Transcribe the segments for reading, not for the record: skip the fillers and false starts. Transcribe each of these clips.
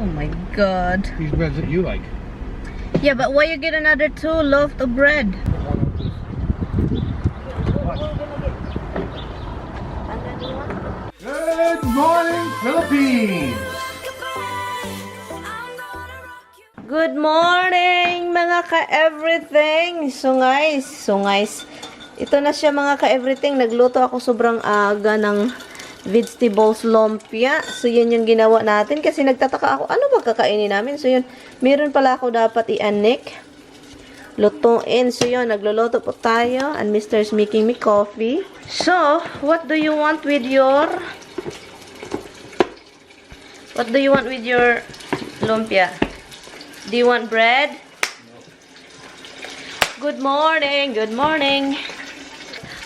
Oh my god. These breads that you like. Yeah, but why you get another 2 loaf of bread? Good morning, Philippines! Good morning mga ka-everything! So guys, ito na siya mga ka-everything. Nagluto ako sobrang aga ng vegetables lumpia. So yun yung ginawa natin kasi nagtataka ako, ano ba kakainin namin? So yun, meron pala ako dapat i-anik. Lutuin. So yun, nagluluto po tayo and Mr. is making me coffee. So, what do you want with your lumpia? Do you want bread? Good morning, good morning.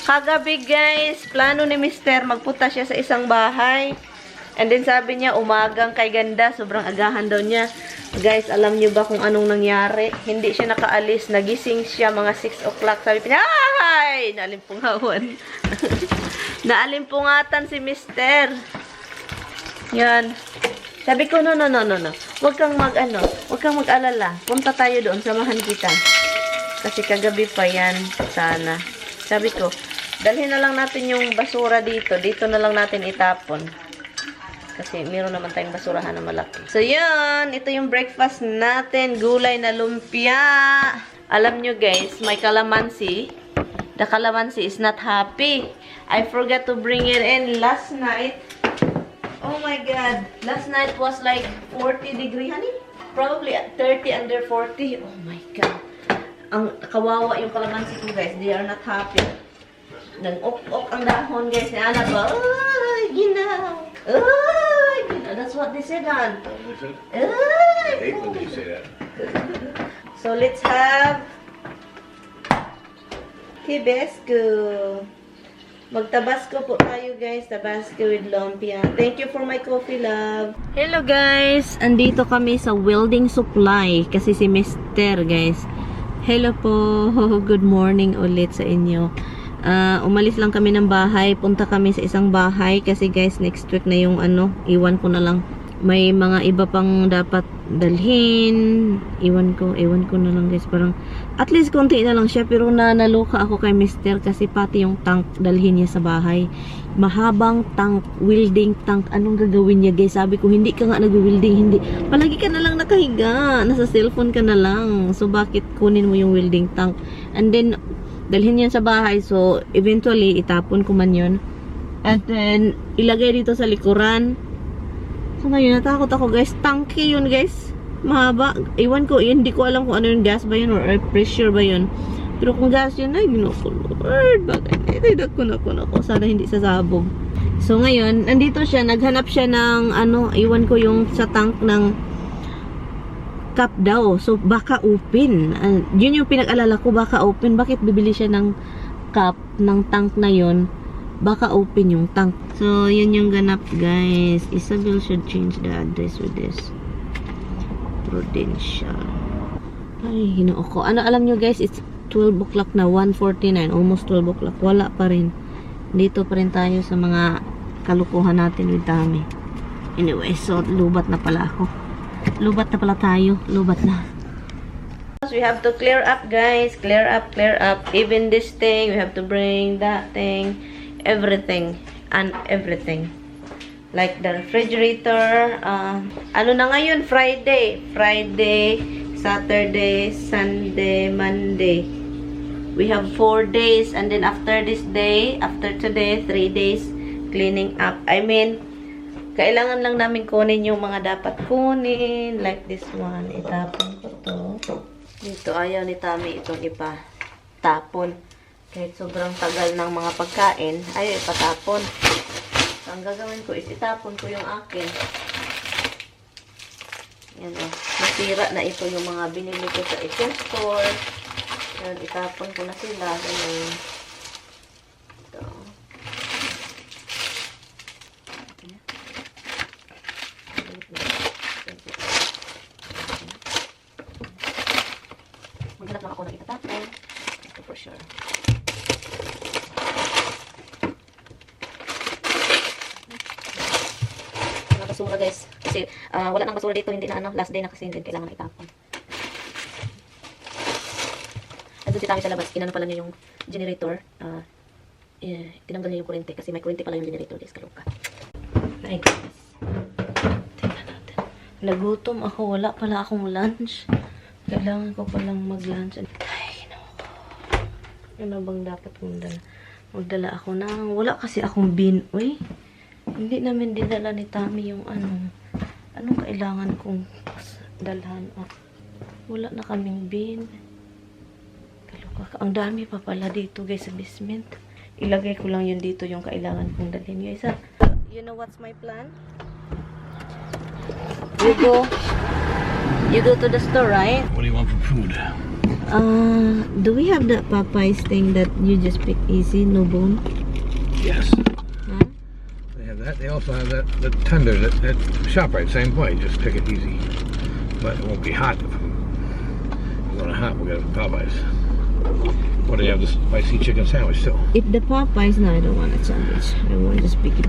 Kagabi guys, plano ni Mr. magpunta siya sa isang bahay. And then sabi niya, umagang kay ganda, sobrang agahan daw niya. Guys, alam niyo ba kung anong nangyari? Hindi siya nakaalis, nagising siya mga 6 o'clock. Sabi niya, ay! Naalimpungawan. Naalimpungatan si Mr. Yan. Sabi ko, no. Huwag kang mag-alala. Punta tayo doon, samahan kita. Kasi kagabi pa yan, sana. Sabi ko, dalhin na lang natin yung basura dito. Dito na lang natin itapon. Kasi meron naman tayong basurahan na malaki. So, yan. Ito yung breakfast natin. Gulay na lumpia. Alam nyo guys, may calamansi. The calamansi is not happy. I forgot to bring it in last night. Oh my God. Last night was like 40 degree, honey. Probably at 30 under 40. Oh my God. Ang kawawa yung kalamansi ko, guys. They are not happy. Nag-ok-ok ang dahon, guys. Ni anak ba? Ay, ginaw. Ay, ginaw. That's what they said, hon. I hate when they say that. So, let's have Tibesco. Magtabasco po tayo guys. Tabasco with lumpia. Thank you for my coffee, love. Hello guys. Andito kami sa welding supply. Kasi si Mr. guys. Hello po. Good morning ulit sa inyo. Umalis lang kami ng bahay. Punta kami sa isang bahay. Kasi guys, next week na yung iwan ko na lang. May mga iba pang dapat dalhin. Iwan ko na lang guys. Parang at least konti na lang siya, pero naloka ako kay Mr. kasi pati yung tank dalhin niya sa bahay. Mahabang tank, welding tank. Anong gagawin niya guys? Sabi ko, hindi ka nga nag-welding, hindi. Palagi ka na lang nakahiga. Nasa cellphone ka na lang. So bakit kunin mo yung welding tank? And then dalhin niya sa bahay. So eventually itapon ko man yun. And then ilagay dito sa likuran. So ngayon, natakot ako guys. Tanky yun guys. Mahaba. Iwan ko, hindi ko alam kung ano yung gas ba yun or air pressure ba yun. Pero kung gas yun, ay ginukulord. Bakit? Ay, dako. Sana hindi sasabog. So ngayon, nandito siya. Naghanap siya ng iwan ko yung sa tank ng cup daw. So baka open. Yun yung pinag-alala ko, baka open. Bakit bibili siya ng cup ng tank na yun? Baka open yung tank. So, yun yung ganap, guys. Isabel should change the address with this. Prudential. Ay, ginoo ko. Alam nyo, guys, it's 12 o'clock na. 1:49. Almost 12 o'clock. Wala pa rin. Dito pa rin tayo sa mga kalukuhan natin with Tami. Anyway, so, lubat na pala ako. Lubat na pala tayo. Lubat na. We have to clear up, guys. Clear up. Even this thing, we have to bring that thing. Everything and everything, like the refrigerator. Ano na ngayon? Friday, Saturday, Sunday, Monday. We have 4 days, and then after this day, after today, 3 days cleaning up. I mean, kailangan lang namin kunin yung mga dapat kunin, like this one. Itapon ko to. Dito ayaw ni Tami itong ipatapon. Kahit sobrang tagal ng mga pagkain, ay ipatapon. So, ang gagawin ko is itapon ko yung akin. Yan o. Nasira na ito yung mga binili ko sa store. Yan, itapon ko na sila. Ganyan. Ito. Maghanap lang ako ng itatapon. Ito for sure. Basura guys. kasi wala nang basura dito, hindi na last day na kasi hindi kailangan na itapon. Andun si Tami sa labas, kinano pala niya yung generator. Tinanggal niya yung kuryente kasi may kuryente pala yung generator, guys, kaloka. Ay, guys. Tingnan natin. Nagutom ako, wala pala akong lunch. Kailangan ko palang mag-lunch. Ay, naku. Ano bang dapat kong dala? Magdala ako ng... Wala kasi akong bin. Uy, hindi namin dinala ni Tami yung anong kailangan kong dalhan. Oh, wala na kaming bin. Ang dami pa pala dito, guys, sa basement. Ilagay ko lang yun dito yung kailangan kong dalhin, guys. You know what's my plan? You go to the store, right? What do you want for food? Do we have that Popeyes thing that you just pick easy, no bone? Yes. Huh? They have that. They also have the tender at ShopRite. Same way. Just pick it easy. But it won't be hot. If you want it hot, we'll get it at Popeyes. What do you have? The spicy chicken sandwich still? If the Popeyes, no, I don't want a sandwich. I want just picky.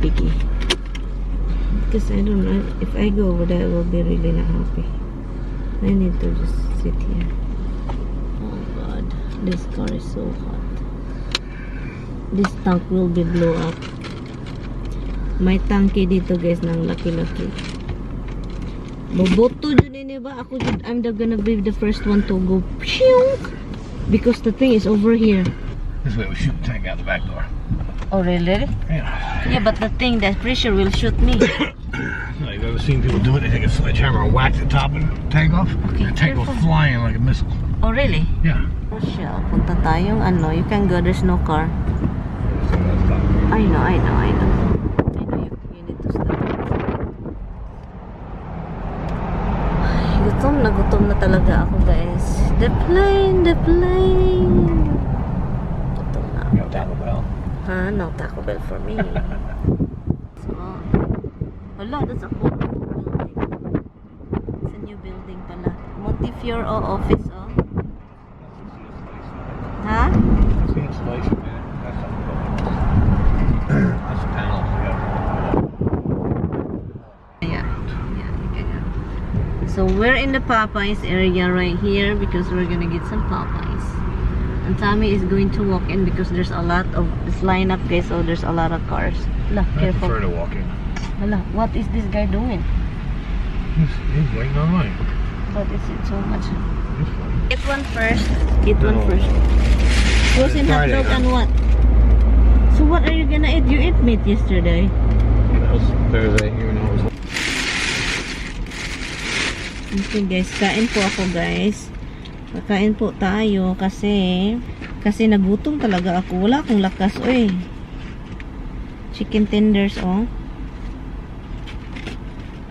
Because I don't know, if I go over there, I will be really not happy. I need to just sit here. Oh God, this car is so hot. This tank will be blow up. May tanky dito, guys, ng laki-laki. Boboto dyan ba? Ako dyan, I'm gonna be the first one to go. Because the thing is over here. This way we shoot the tank out the back door. Oh really? Yeah. Yeah, but the thing, that pressure will shoot me. No, you've ever seen people do it? They take a sledgehammer and whack the top of the tank off? Okay, the tank goes careful. flying like a missile. Oh really? Yeah. Oh siya, punta tayong you can go, there's no car. I know you need to stop. Ay, gutom na talaga ako, guys. The plane. Gutom na ako. You have Taco Bell? Huh? No Taco Bell for me. So, hala, that's a cool building. It's a new building pala. Montefiore office, oh. Huh? That's the installation, man. That's not the building. That's the panels. Yeah. So we're in the Popeyes area right here because we're gonna get some Popeyes. And Tommy is going to walk in because there's a lot of this lineup, guys. So there's a lot of cars. Look, I careful. prefer to walk in. Hala, what is this guy doing? He's waiting online. What is it so much? He's fine. Get one first. Get one first. Frozen hot Friday, dog huh? and what? So what are you gonna eat? You ate meat yesterday. That was Thursday, even though it was... Okay guys, kain po ako, guys. Kakain po tayo kasi nagutom talaga ako. Wala akong lakas, oy. Chicken tenders, oh.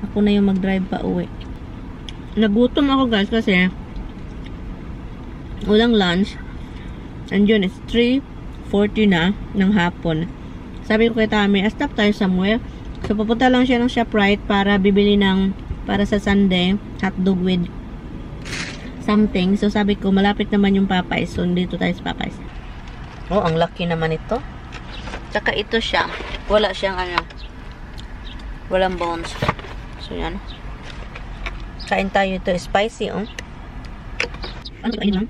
Ako na yung mag-drive pa uwi. Nagutom ako, guys, kasi walang lunch. And yun, it's 3:40 na ng hapon. Sabi ko kay Tami, stop tayo somewhere. So, papunta lang siya ng ShopRite para bibili para sa Sunday, hotdog with something. So, sabi ko, malapit naman yung Popeyes. So, dito tayo sa Popeyes. Oh, ang laki naman ito. Tsaka ito siya. Wala siyang walang bones. So, yan. Kain tayo ito. Spicy, oh. Ano ba yun, ma'am?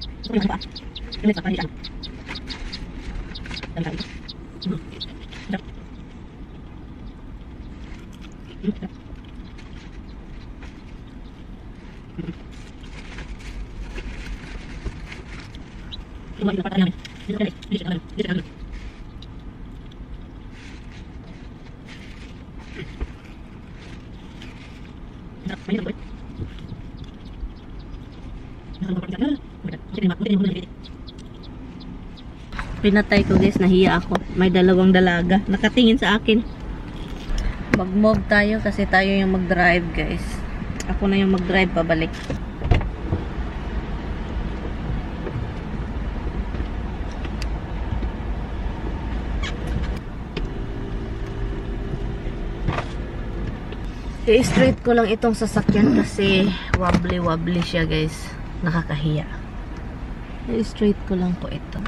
Pinatay ko, guys, nahiya ako. May dalawang dalaga nakatingin sa akin. Mag-move tayo kasi tayo yung mag-drive, guys. Ako na yung mag-drive pabalik. I-straight ko lang itong sasakyan kasi wobbly siya, guys. Nakakahiya. I-straight ko lang po ito.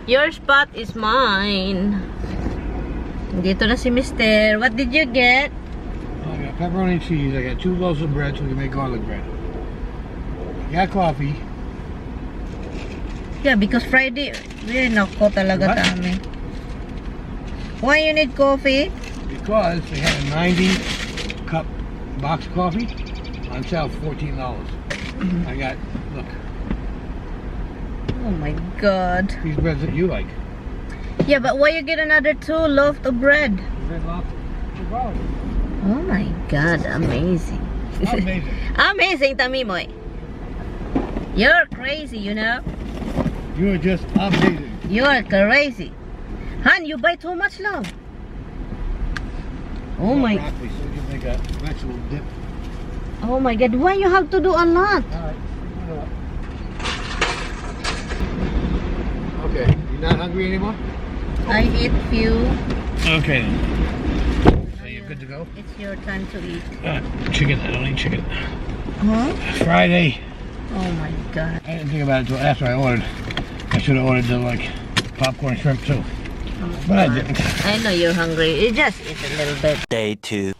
Your spot is mine. Dito na si Mister. What did you get? I got pepperoni and cheese. I got 2 loaves of bread so we can make garlic bread. I got coffee. Yeah, because Friday, nako talaga What? tami. Why you need coffee? Because they had a 90 cup box of coffee on sale for $14. I got, look, Oh my God. these breads that you like. Yeah, but why you get another 2 loaf of bread? Bread lobster. Oh my God, amazing. Amazing. Amazing, Tamimoy. You're crazy, you know? You are just amazing. You're crazy. Han, you buy too much love. Oh my, Broccoli, so we can make a vegetable dip. oh my God, why you have to do a lot? Alright. Okay, you're not hungry anymore? I eat few. Okay. So you're good to go? It's your time to eat. Chicken, I don't eat chicken. Huh? Friday. Oh my God. I didn't think about it until after I ordered. I should have ordered the like popcorn shrimp too. Oh, But I God. didn't. I know you're hungry. You just eat a little bit. Day 2.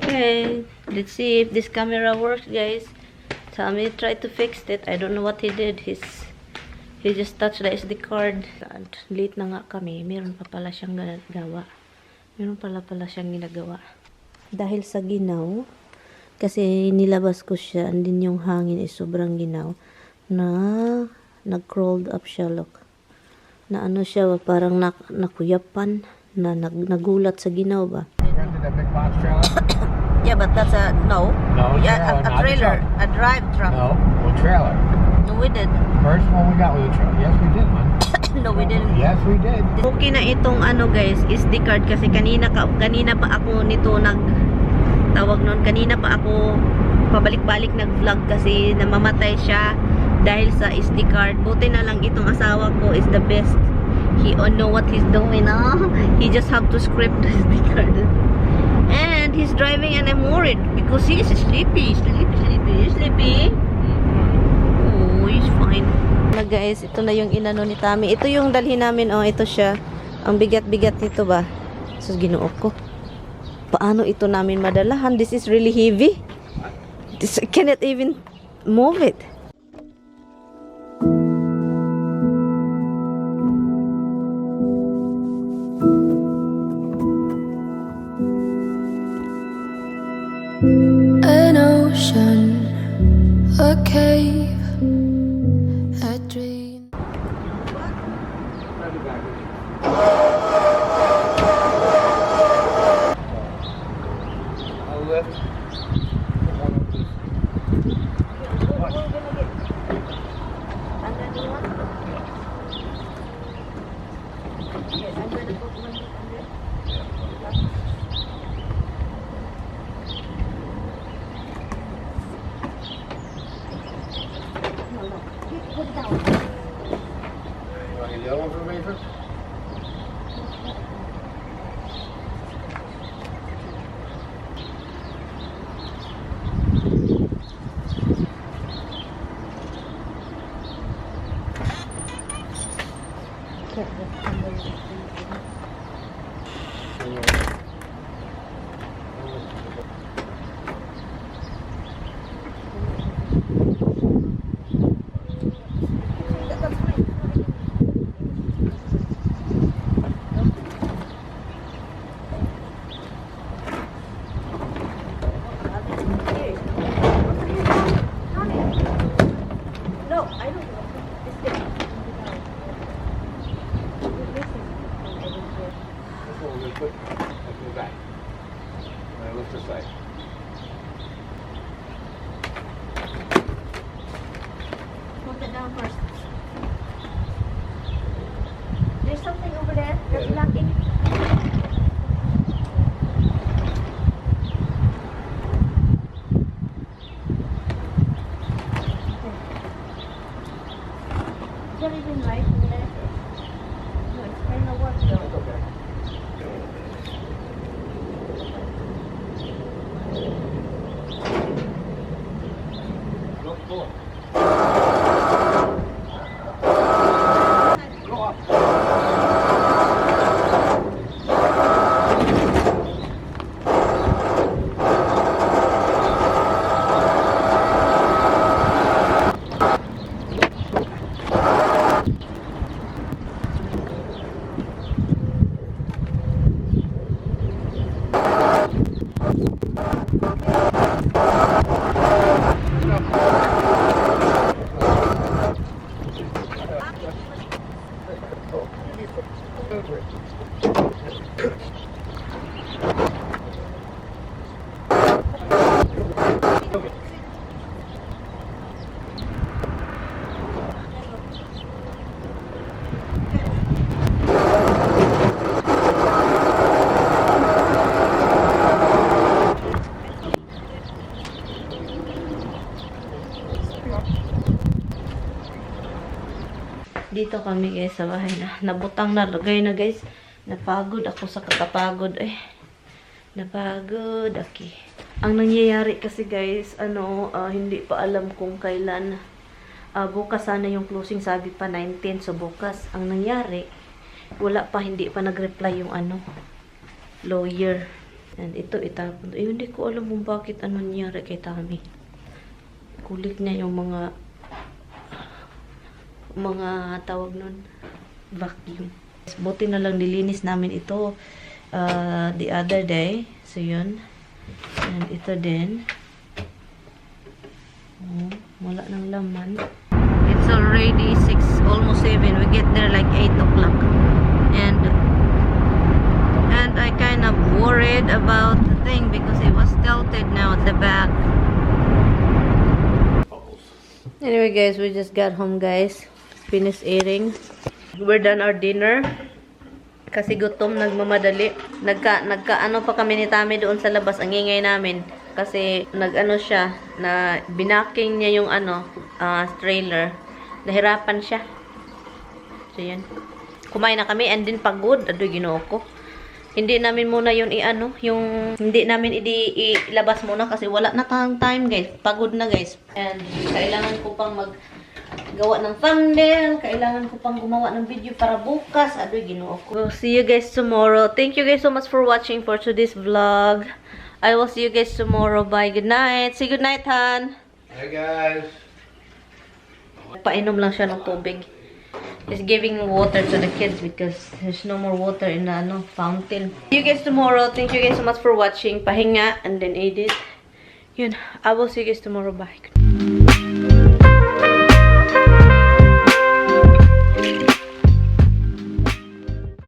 Okay, let's see if this camera works, guys. Tommy tried to fix it. I don't know what he did. He just touched the SD card. Late na nga kami. Meron pa pala siyang ginagawa. Meron pala siyang ginagawa. Dahil sa ginaw, kasi nilabas ko siya, and din yung hangin is sobrang ginaw, na nag-crawled up siya, look. Na ano siya, parang nakuyapan, na nagulat sa ginaw ba. Rented a big box trailer? Yeah, but that's no. No, Yeah, not a trailer, truck. a drive truck. No, a trailer. No, we did. First one we got was a truck. Yes, we did, man. No, we didn't. Yes, we did. Okay na itong ano guys, SD card kasi kanina pa ako nito tawag noon, kanina pa ako pabalik-balik nag-vlog kasi namamatay siya dahil sa SD card. Buti na lang itong asawa ko is the best. He know what he's doing. He just have to script the SD card. And he's driving and I'm worried because he is sleepy. Sleepy. Oh, he's fine. Na guys, ito na yung inano ni Tami. Ito yung dalhin namin. Oh, ito siya. Ang bigat-bigat nito ba? So, ginuok ko. Paano ito namin madalahan? This is really heavy. I cannot even move it. An ocean, a cave, a dream. I'll lift. You want to get the other one for me first? Put up the back. And I lift this side. Put it down first. There's something over there that's Yeah. blocking. Is everything right over there? Dito kami guys sa bahay na. Nabutang na lagay na guys. Napagod ako sa kakapagod. Ay, napagod. Okay. Ang nangyayari kasi guys, hindi pa alam kung kailan. Bukas sana yung closing, sabi pa 19. So bukas. Ang nangyari, wala pa, hindi pa nag-reply yung lawyer. And ito itapon. Hindi ko alam kung bakit nangyari kay Tami. Kulit niya yung mga tawag nun, vacuum. Buti na lang nilinis namin ito the other day. So yun. And ito din. Wala nang laman. It's already 6, almost 7. We get there like 8 o'clock. And I kind of worried about the thing because it was tilted now at the back. Anyway guys, we just got home guys. Finished eating. We're done our dinner. Kasi gutom, nagmamadali. Nagka-ano pa kami ni Tami doon sa labas. Ang ingay namin. Kasi nag-ano siya, na binaking niya yung trailer. Nahirapan siya. So yan. Kumain na kami and then pagod. Adoy, ginoo ko. Hindi namin muna yun hindi namin ilabas muna kasi wala na tayong time guys. Pagod na guys. And kailangan ko pang gawa ng thumbnail. Kailangan ko pang gumawa ng video para bukas. Adoy, ginoo ko. We'll see you guys tomorrow. Thank you guys so much for watching for today's vlog. I will see you guys tomorrow. Bye. Good night. Say good night, Han. Hi guys. Painom lang siya ng tubig. Just giving water to the kids because there's no more water in the fountain. See you guys tomorrow. Thank you guys so much for watching. Pahinga and then edit. Yun. I will see you guys tomorrow. Bye.